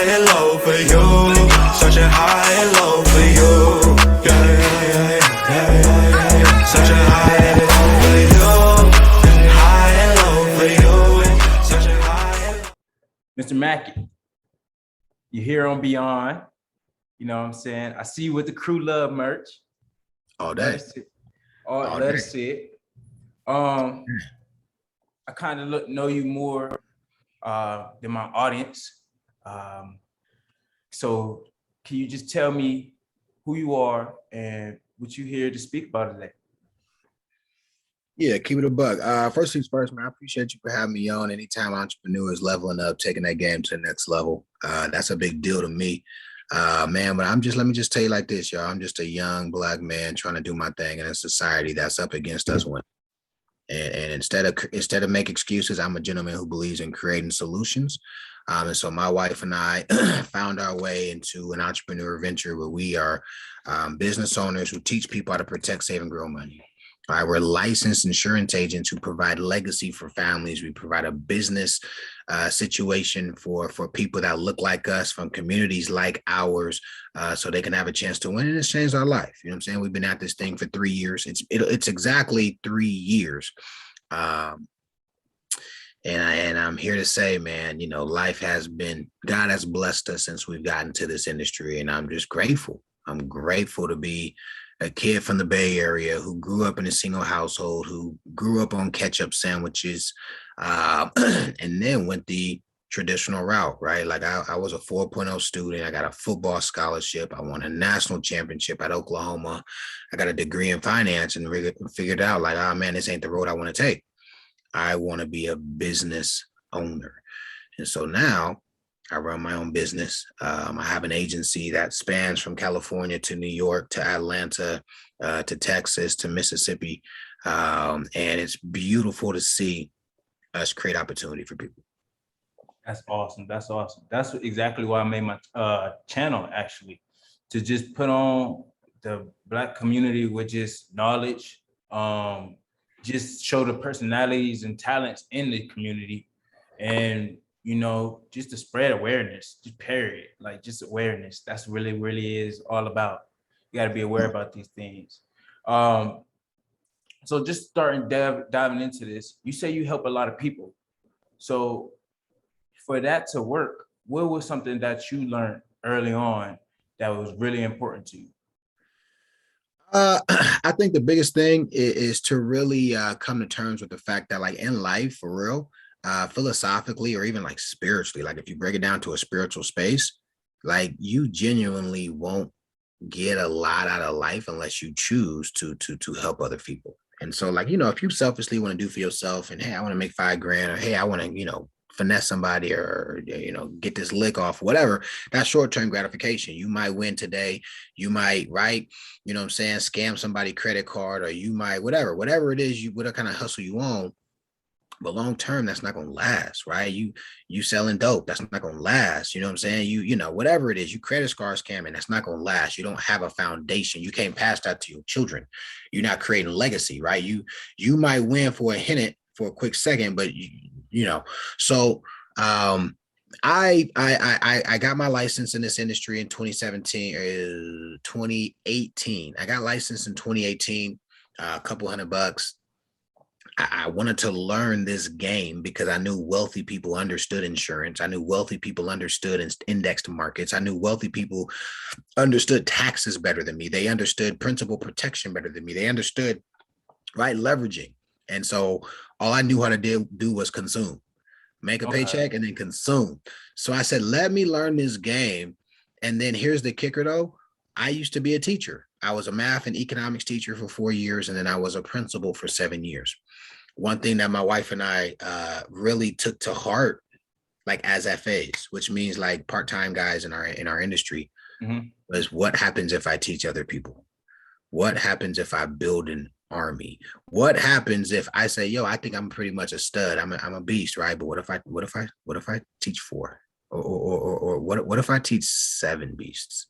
high and low for you. Searching high and low for you. Yeah, yeah, yeah, yeah, yeah, yeah, yeah. Searching high and low for you. High and low for you. Searching high and low. Mr. Mackey, you're here on Beyond. You know what I'm saying? I see you with the Crew Love merch. All day. Let us see it. I kind of know you more than my audience. So can you just tell me who you are and what you're here to speak about today? Yeah, keep it a buck. First things first, man, I appreciate you for having me on. Anytime entrepreneurs leveling up, taking that game to the next level, that's a big deal to me. Man, but let me just tell you like this, y'all. I'm just a young Black man trying to do my thing in a society that's up against us. And instead of make excuses, I'm a gentleman who believes in creating solutions. And so my wife and I found our way into an entrepreneur venture where we are business owners who teach people how to protect, save, and grow money. Right, we're licensed insurance agents who provide legacy for families. We provide a business situation for people that look like us from communities like ours, so they can have a chance to win. And it's changed our life. You know what I'm saying? We've been at this thing for 3 years. It's exactly 3 years. And I'm here to say, man, you know, God has blessed us since we've gotten to this industry, and I'm just grateful. I'm grateful to be a kid from the Bay Area who grew up in a single household, who grew up on ketchup sandwiches, and then went the traditional route, right? Like I was a 4.0 student. I got a football scholarship. I won a national championship at Oklahoma. I got a degree in finance and figured out like, oh man, this ain't the road I want to take. I want to be a business owner. And so now I run my own business. I have an agency that spans from California to New York to Atlanta to Texas to Mississippi. And it's beautiful to see us create opportunity for people. That's awesome. That's awesome. That's exactly why I made my channel, actually, to just put on the Black community with just knowledge, just show the personalities and talents in the community, and you know, just to spread awareness, just period, like just awareness. That's really is all about. You got to be aware about these things. So just starting diving into this, you say you help a lot of people. So for that to work, what was something that you learned early on that was really important to you? I think the biggest thing is to really come to terms with the fact that like in life, for real, philosophically or even like spiritually, like if you break it down to a spiritual space, like you genuinely won't get a lot out of life unless you choose to help other people. And so like, you know, if you selfishly want to do for yourself and hey, I want to make $5,000 or hey, I want to, you know, finesse somebody or, you know, get this lick off, whatever, that's short-term gratification. You might win today. You might, right? You know what I'm saying? Scam somebody credit card, or you might, whatever it is, what kind of hustle you on. But long term, that's not gonna last, right? You selling dope, that's not gonna last. You know what I'm saying? You know, whatever it is, you credit scar scamming, that's not gonna last. You don't have a foundation. You can't pass that to your children. You're not creating legacy, right? You might win for a minute, for a quick second, but you know. So I got my license in this industry in 2018. I got licensed in 2018, a couple $100. I wanted to learn this game because I knew wealthy people understood insurance. I knew wealthy people understood indexed markets. I knew wealthy people understood taxes better than me. They understood principal protection better than me. They understood, right, leveraging. And so all I knew how to do was consume, make a paycheck and then consume. So I said, let me learn this game. And then here's the kicker though. I used to be a teacher. I was a math and economics teacher for 4 years. And then I was a principal for 7 years. One thing that my wife and I really took to heart, like as FAs, which means like part-time guys in our industry, was what happens if I teach other people? What happens if I build an army? What happens if I say, yo, I think I'm pretty much a stud. I'm a beast, right? But what if I teach 4? Or what if I teach 7 beasts?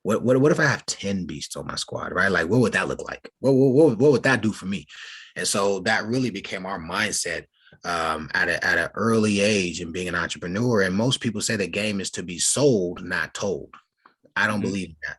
What if I have 10 beasts on my squad, right? Like, what would that look like? What would that do for me? And so that really became our mindset at an early age and being an entrepreneur. And most people say the game is to be sold, not told. I don't believe that.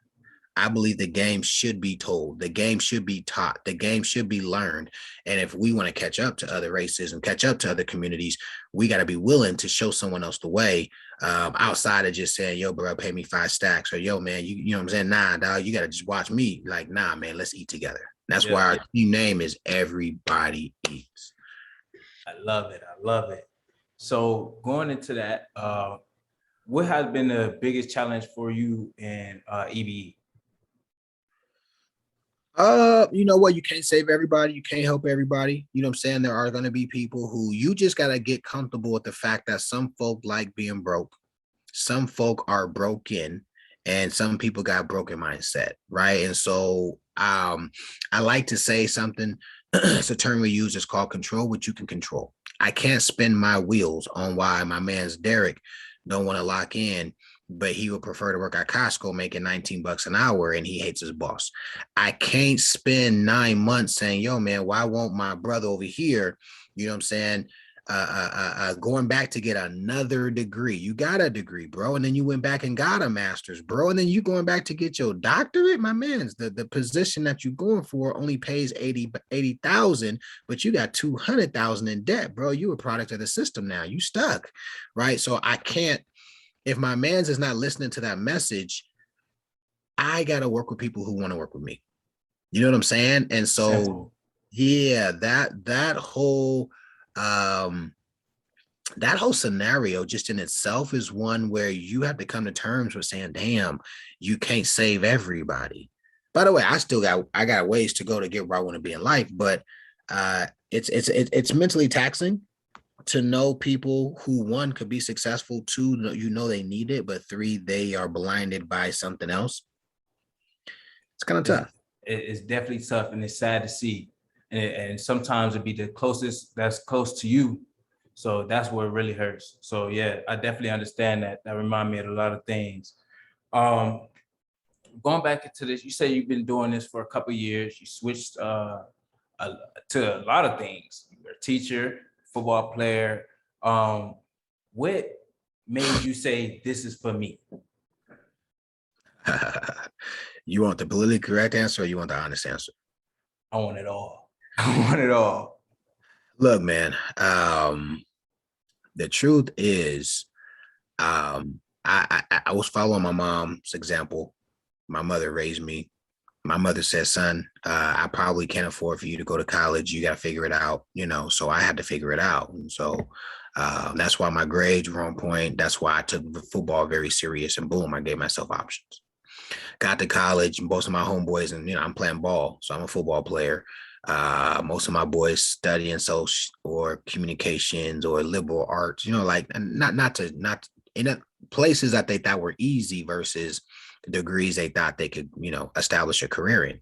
I believe the game should be told. The game should be taught. The game should be learned. And if we want to catch up to other races and catch up to other communities, we got to be willing to show someone else the way, outside of just saying, yo, bro, pay me 5 stacks, or yo, man, you know what I'm saying? Nah, dog, you got to just watch me. Like, nah, man, let's eat together. That's why our team name is Everybody Eats. I love it. I love it. So going into that, what has been the biggest challenge for you in EBE? You know what? You can't save everybody. You can't help everybody. You know what I'm saying? There are going to be people who you just got to get comfortable with the fact that some folk like being broke. Some folk are broken, and some people got broken mindset, right? And so I like to say something. It's a term we use. It's called control what you can control. I can't spin my wheels on why my man's Derek don't want to lock in, but he would prefer to work at Costco making $19 an hour and he hates his boss. I can't spend 9 months saying, yo, man, why won't my brother over here, you know what I'm saying, going back to get another degree. You got a degree, bro, and then you went back and got a master's, bro, and then you going back to get your doctorate. My man, the position that you're going for only pays 80,000, but you got 200,000 in debt, bro. You a product of the system now. You stuck, right? So I can't, if my man's is not listening to that message, I got to work with people who want to work with me. You know what I'm saying? And so, simple. Yeah, that whole scenario just in itself is one where you have to come to terms with saying, damn, you can't save everybody. By the way, I got ways to go to get where I want to be in life, but it's mentally taxing to know people who, one, could be successful, two, you know they need it, but three, they are blinded by something else. It's kind of tough. It's definitely tough, and it's sad to see. And sometimes it'd be the closest that's close to you. So that's where it really hurts. So yeah, I definitely understand that. That reminds me of a lot of things. Going back into this, you say you've been doing this for a couple of years. You switched to a lot of things. You're a teacher, football player. What made you say this is for me? You want the politically correct answer, or you want the honest answer? I want it all. I want it all. Look, man, the truth is, I was following my mom's example. My mother raised me. My mother said, son, I probably can't afford for you to go to college. You got to figure it out, you know, so I had to figure it out. And so that's why my grades were on point. That's why I took football very serious, and boom, I gave myself options. Got to college, most of my homeboys, and, you know, I'm playing ball, so I'm a football player. Most of my boys studying social or communications or liberal arts, you know, like not in places that they thought were easy versus degrees they thought they could, you know, establish a career in.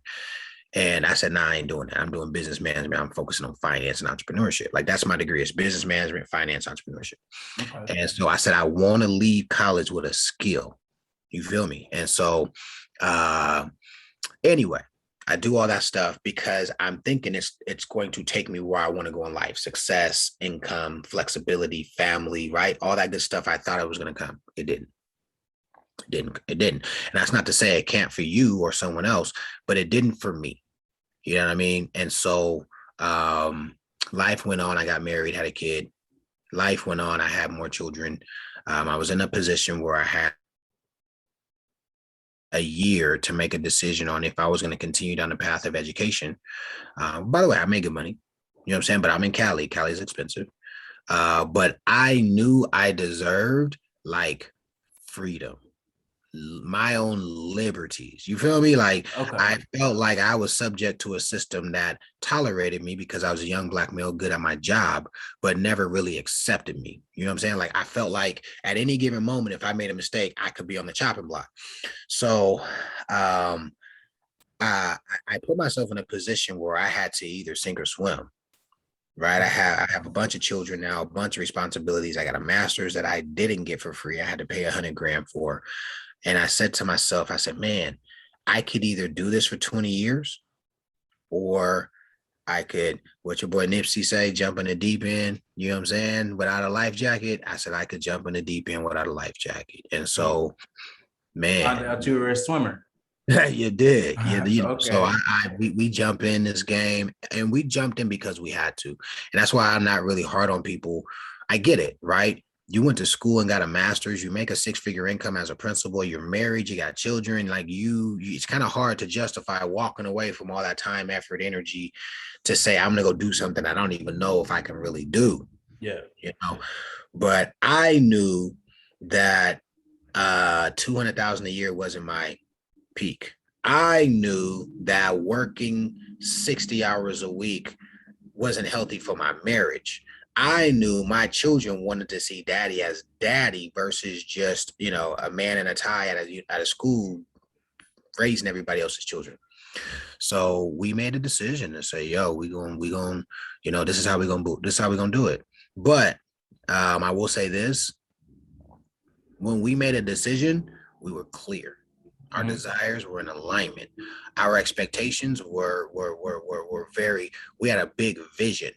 And I said, nah, I ain't doing that. I'm doing business management. I'm focusing on finance and entrepreneurship. Like, that's my degree. It's business management, finance, entrepreneurship. Okay. And so I said, I want to leave college with a skill. You feel me? And so anyway, I do all that stuff because I'm thinking it's going to take me where I want to go in life: success, income, flexibility, family, right? All that good stuff. I thought it was going to come. It didn't. It didn't. And that's not to say it can't for you or someone else, but it didn't for me. You know what I mean? And so life went on. I got married, had a kid. Life went on. I had more children. I was in a position where I had a year to make a decision on if I was going to continue down the path of education. By the way, I make good money, you know what I'm saying? But I'm in Cali. Cali's expensive. But I knew I deserved like freedom, my own liberties. You feel me? Like, okay. I felt like I was subject to a system that tolerated me because I was a young Black male good at my job, but never really accepted me. You know what I'm saying? Like, I felt like at any given moment, if I made a mistake, I could be on the chopping block. So I put myself in a position where I had to either sink or swim. Right. I have a bunch of children now, a bunch of responsibilities. I got a master's that I didn't get for free. I had to pay $100,000 for. And I said to myself, I said, man, I could either do this for 20 years or I could, what your boy Nipsey say, jump in the deep end, you know what I'm saying, without a life jacket. I said I could jump in the deep end without a life jacket. And so, Found man, out you were a swimmer. you did. So Okay. we jump in this game, and we jumped in because we had to. And that's why I'm not really hard on people. I get it, right? You went to school and got a master's, you make a six-figure income as a principal, you're married, you got children, like it's kind of hard to justify walking away from all that time, effort, energy to say, I'm gonna go do something I don't even know if I can really do, Yeah. you know. But I knew that 200,000 a year wasn't my peak. I knew that working 60 hours a week wasn't healthy for my marriage. I knew my children wanted to see daddy as daddy versus just, a man in a tie at a school raising everybody else's children. So we made a decision to say, yo, this is how we're gonna do it. But I will say this, when we made a decision, we were clear. Our desires were in alignment. Our expectations were very, we had a big vision.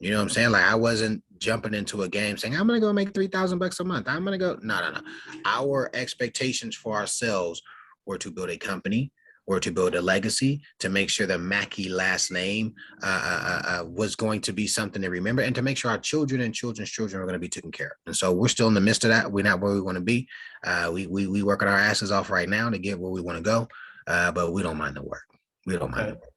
You know what I'm saying? Like, I wasn't jumping into a game saying, I'm going to go make $3,000 a month. I'm going to go. No. Our expectations for ourselves were to build a company, were to build a legacy, to make sure the Mackey last name was going to be something to remember, and to make sure our children and children's children are going to be taken care of. And so we're still in the midst of that. We're not where we want to be. We working our asses off right now to get where we want to go, but we don't mind the work. We don't mind the work.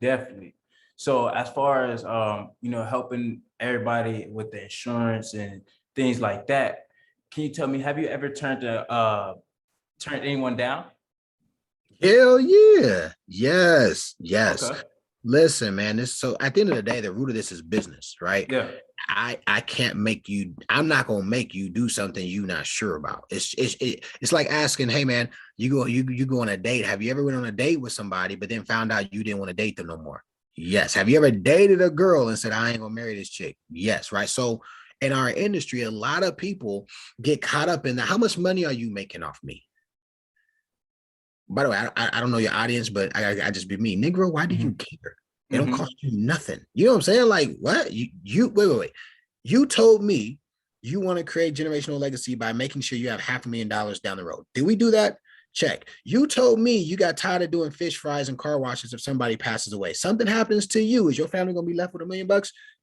Definitely. So as far as helping everybody with the insurance and things like that, can you tell me, have you ever turned anyone down? Hell yeah. Yes. Okay. Listen, man, so at the end of the day, the root of this is business, right? Yeah. I can't make you, I'm not gonna make you do something you're not sure about. It's like asking, hey man, you go on a date. Have you ever went on a date with somebody but then found out you didn't want to date them no more? Yes. Have you ever dated a girl and said, I ain't gonna marry this chick? Yes, right. So in our industry, a lot of people get caught up in that. How much money are you making off me? By the way, I don't know your audience, but I just be me. Negro, why do you care? It don't cost you nothing. You know what I'm saying? Like, what? You wait. You told me you want to create generational legacy by making sure you have $500,000 down the road. Did we do that? Check. You told me you got tired of doing fish fries and car washes if somebody passes away. Something happens to you. Is your family going to be left with $1 million?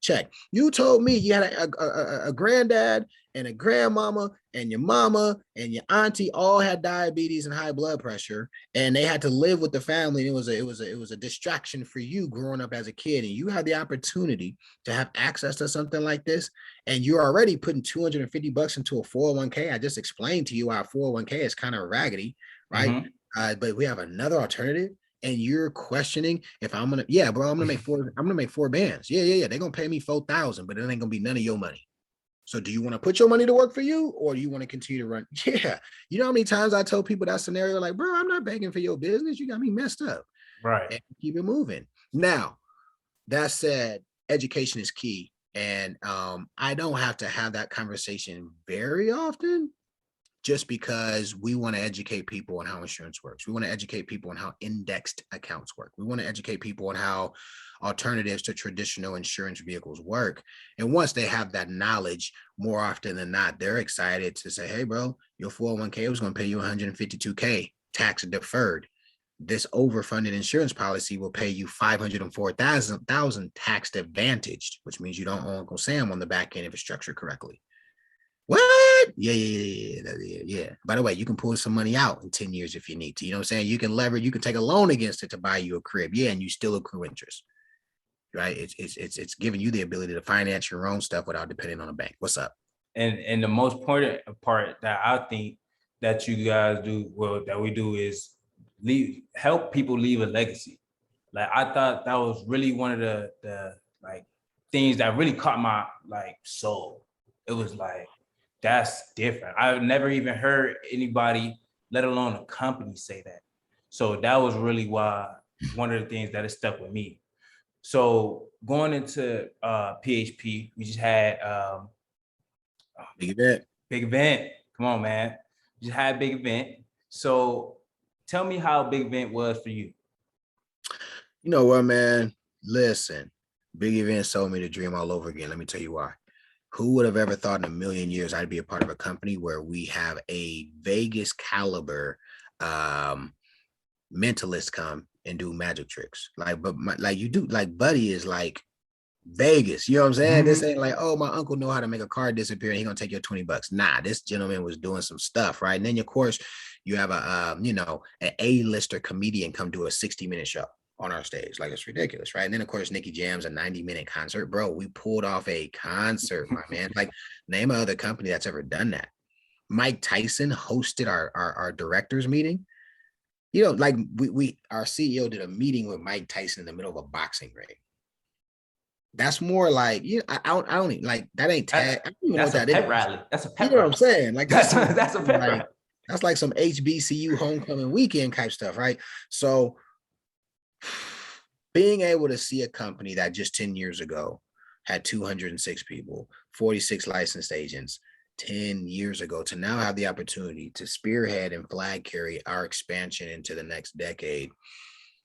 Check. You told me you had a granddad and a grandmama and your mama and your auntie all had diabetes and high blood pressure, and they had to live with the family. It was a distraction for you growing up as a kid, and you had the opportunity to have access to something like this, and you're already putting $250 into a 401k. I just explained to you our 401k is kind of raggedy, right? But we have another alternative, and you're questioning if I'm gonna make four bands. Yeah. They're gonna pay me 4,000, but it ain't gonna be none of your money. So do you want to put your money to work for you, or do you want to continue to run? Yeah. You know how many times I tell people that scenario, like, bro, I'm not begging for your business. You got me messed up. Right. And keep it moving. Now, that said, education is key. And I don't have to have that conversation very often, just because we want to educate people on how insurance works. We want to educate people on how indexed accounts work. We want to educate people on how alternatives to traditional insurance vehicles work. And once they have that knowledge, more often than not, they're excited to say, hey, bro, your 401k was going to pay you $152K tax deferred. This overfunded insurance policy will pay you $504,000 tax advantaged, which means you don't owe Uncle Sam on the back end if it's structured correctly. What? Yeah. By the way, you can pull some money out in 10 years if you need to. You know what I'm saying? You can leverage, you can take a loan against it to buy you a crib. Yeah, and you still accrue interest. Right? It's giving you the ability to finance your own stuff without depending on a bank. What's up? And the most important part that I think that you guys do, that we do, is help people leave a legacy. Like, I thought that was really one of the like things that really caught my soul. It was like, that's different. I've never even heard anybody, let alone a company, say that. So that was really one of the things that has stuck with me. So going into PHP, we just had Big event. Come on, man. We just had big event. So tell me how big event was for you. You know what, man? Listen, big event sold me the dream all over again. Let me tell you why. Who would have ever thought in a million years I'd be a part of a company where we have a Vegas caliber mentalist come and do magic tricks? Like, but like you do, like Buddy is like Vegas. You know what I'm saying? This ain't like, oh, my uncle know how to make a car disappear and he gonna take your $20. Nah, this gentleman was doing some stuff, right? And then of course you have a an A-lister comedian come do a 60-minute show on our stage. Like, it's ridiculous, right? And then of course Nikki Jam's a 90-minute concert. Bro, we pulled off a concert, my man. Like, name another company that's ever done that. Mike Tyson hosted our directors meeting. You know, like we our CEO did a meeting with Mike Tyson in the middle of a boxing ring. That's more like, you know, I don't even, like, that ain't tag. I don't even know what that is. Rally. That's a pep you know rally. What I'm saying? Like, that's a pep rally. That's like some HBCU homecoming weekend type stuff, right? So being able to see a company that just 10 years ago had 206 people, 46 licensed agents, 10 years ago, to now have the opportunity to spearhead and flag carry our expansion into the next decade.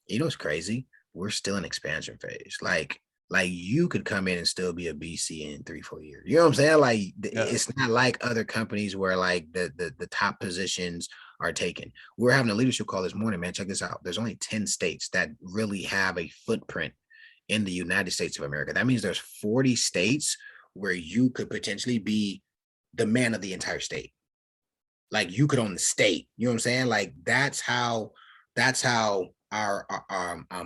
You know what's crazy? We're still in expansion phase. Like you could come in and still be a BC in 3-4 years. You know what I'm saying? Like, It's not like other companies where like the top positions are taken. We're having a leadership call this morning, man. Check this out. There's only 10 states that really have a footprint in the United States of America. That means there's 40 states where you could potentially be the man of the entire state. Like, you could own the state. You know what I'm saying? Like, that's how our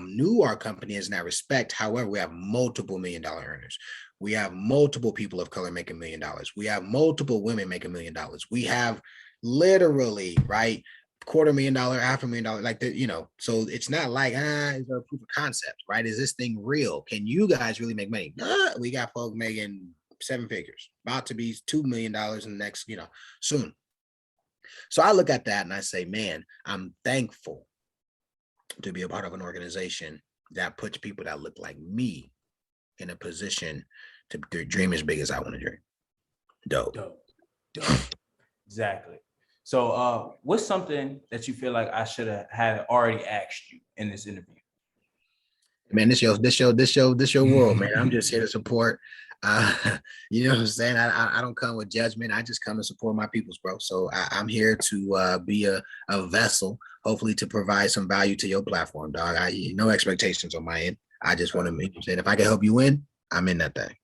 new our company is in that respect. However, we have multiple $1 million earners. We have multiple people of color making $1 million. We have multiple women making $1 million. We have literally, right, $250,000, $500,000, like that, you know. So it's not like, is there a proof of concept, right? Is this thing real? Can you guys really make money? We got folks making 7 figures, about to be $2 million in the next, soon. So I look at that and I say, man, I'm thankful to be a part of an organization that puts people that look like me in a position to dream as big as I want to dream. Dope. Exactly. So what's something that you feel like I should have had already asked you in this interview? Man, this your world, man. I'm just here to support. You know what I'm saying? I don't come with judgment. I just come to support my peoples, bro. So I'm here to be a vessel, hopefully to provide some value to your platform, dog. No expectations on my end. I just want to make you say, if I can help you win, I'm in that thing.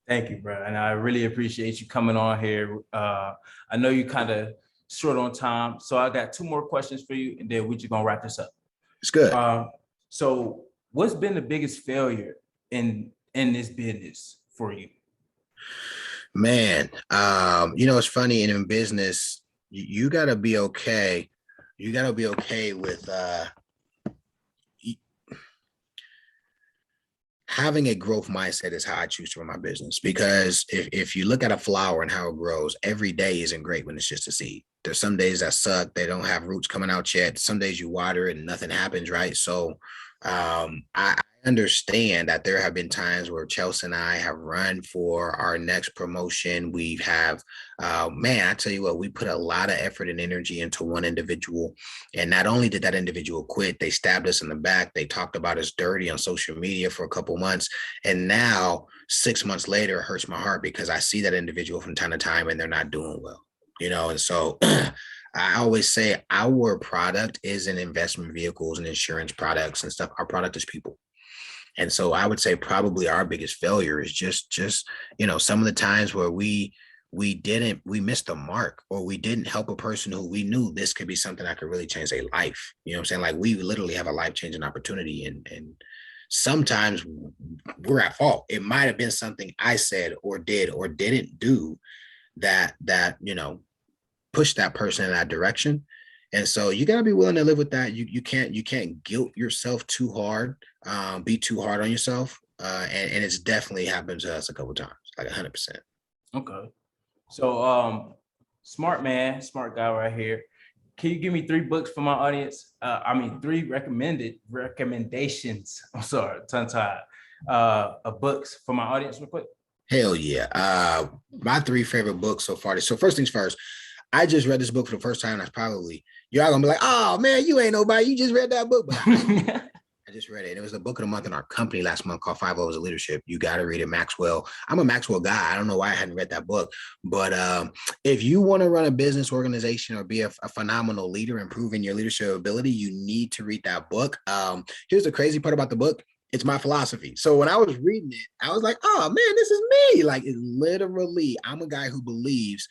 Thank you, bro. And I really appreciate you coming on here. I know you kind of short on time, so I got 2 more questions for you, and then we're just gonna wrap this up. It's good. So what's been the biggest failure in this business for you? Man, it's funny, and in business, you gotta be okay. You gotta be okay with having a growth mindset is how I choose to run my business. Because if you look at a flower and how it grows, every day isn't great when it's just a seed. There's some days that suck. They don't have roots coming out yet. Some days you water it and nothing happens, right? So I understand that there have been times where Chelsea and I have run for our next promotion. We have, man, I tell you what, we put a lot of effort and energy into one individual. And not only did that individual quit, they stabbed us in the back. They talked about us dirty on social media for a couple months. And now 6 months later, it hurts my heart because I see that individual from time to time and they're not doing well, And so I always say our product isn't investment vehicles and insurance products and stuff. Our product is people. And so I would say probably our biggest failure is just some of the times where we missed the mark, or we didn't help a person who we knew this could be something that could really change their life. You know what I'm saying? Like, we literally have a life-changing opportunity, and sometimes we're at fault. It might have been something I said or did or didn't do that push that person in that direction. And so you got to be willing to live with that. You can't guilt yourself too hard, be too hard on yourself. And it's definitely happened to us a couple of times, like 100%. Okay. So smart man, smart guy right here. Can you give me 3 books for my audience? 3 recommendations. I'm sorry, tongue-tied. Of books for my audience real quick. Hell yeah. My 3 favorite books so far. So first things first, I just read this book for the first time. That's probably, y'all gonna be like, oh man, you ain't nobody. You just read that book. But I just read it. It was the book of the month in our company last month called Five Levels of Leadership. You got to read it, Maxwell. I'm a Maxwell guy. I don't know why I hadn't read that book, but if you want to run a business organization or be a phenomenal leader, improving your leadership ability, you need to read that book. Here's the crazy part about the book. It's my philosophy. So when I was reading it, I was like, oh man, this is me. Like, it literally, I'm a guy who believes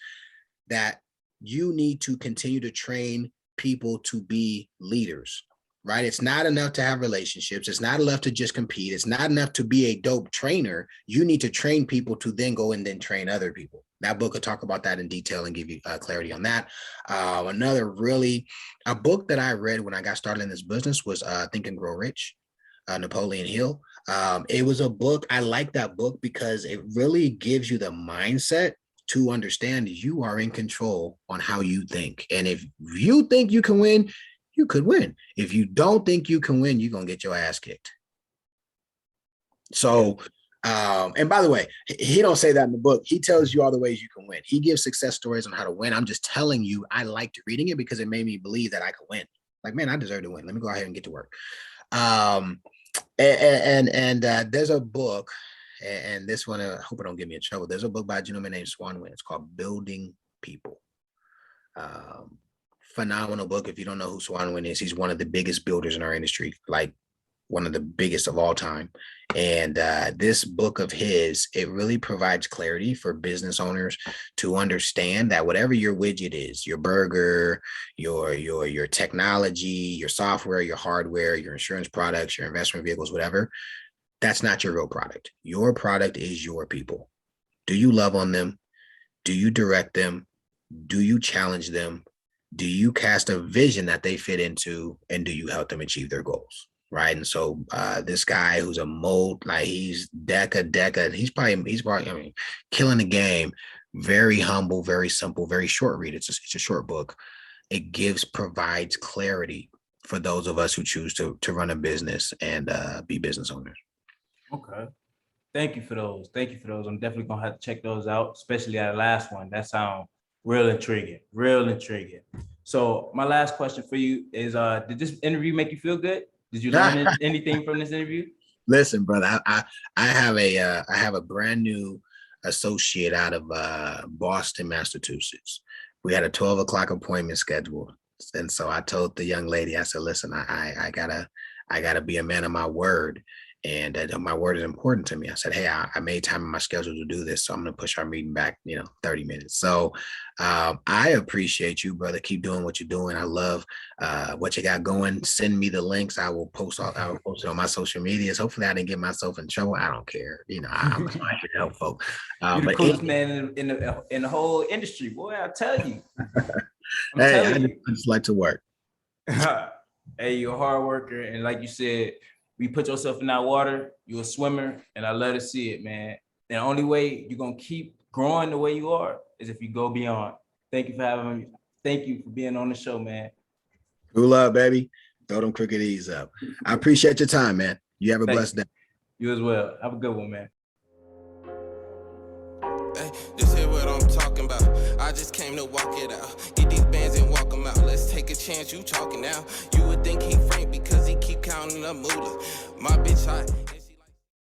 that you need to continue to train people to be leaders, right? It's not enough to have relationships. It's not enough to just compete. It's not enough to be a dope trainer. You need to train people to then go and then train other people. That book will talk about that in detail and give you clarity on that. A book that I read when I got started in this business was Think and Grow Rich, Napoleon Hill. It was a book. I like that book because it really gives you the mindset to understand you are in control on how you think. And if you think you can win, you could win. If you don't think you can win, you're going to get your ass kicked. So, and by the way, he don't say that in the book. He tells you all the ways you can win. He gives success stories on how to win. I'm just telling you, I liked reading it because it made me believe that I could win. Like, man, I deserve to win. Let me go ahead and get to work. There's a book, and this one, I hope it don't get me in trouble. There's a book by a gentleman named Swan Wynn. It's called Building People. Phenomenal book. If you don't know who Swan Wynn is, he's one of the biggest builders in our industry, like one of the biggest of all time. And this book of his, it really provides clarity for business owners to understand that whatever your widget is, your burger, your technology, your software, your hardware, your insurance products, your investment vehicles, whatever, that's not your real product. Your product is your people. Do you love on them? Do you direct them? Do you challenge them? Do you cast a vision that they fit into? And do you help them achieve their goals? Right. And so this guy who's a mold, like he's Deca, he's probably, I mean, killing the game. Very humble, very simple, very short read. It's a short book. It provides clarity for those of us who choose to run a business and be business owners. Okay. Thank you for those. I'm definitely going to have to check those out, especially that last one. That sounds real intriguing. So my last question for you is, did this interview make you feel good? Did you learn anything from this interview? Listen, brother, I have a brand new associate out of Boston, Massachusetts. We had a 12 o'clock appointment scheduled. And so I told the young lady, I said, listen, I gotta be a man of my word. And my word is important to me. I said, hey, I made time in my schedule to do this. So I'm going to push our meeting back, 30 minutes. So I appreciate you, brother. Keep doing what you're doing. I love what you got going. Send me the links. I will post it on my social medias. Hopefully I didn't get myself in trouble. I don't care. I'm trying to help folks. You're the coolest man in the whole industry, boy. I tell you. I just like to work. Hey, you're a hard worker. And like you said, you put yourself in that water, you're a swimmer, and I love to see it, man. And the only way you're going to keep growing the way you are is if you go beyond. Thank you for having me. Thank you for being on the show, man. Cool love, baby. Throw them crooked E's up. I appreciate your time, man. You have a blessed day. You as well. Have a good one, man. Hey, this here what I'm talking about. I just came to walk it out. Get these bands and walk them out. Let's take a chance, you talking now. You would think he frank because he keep counting up moolah. My bitch hot.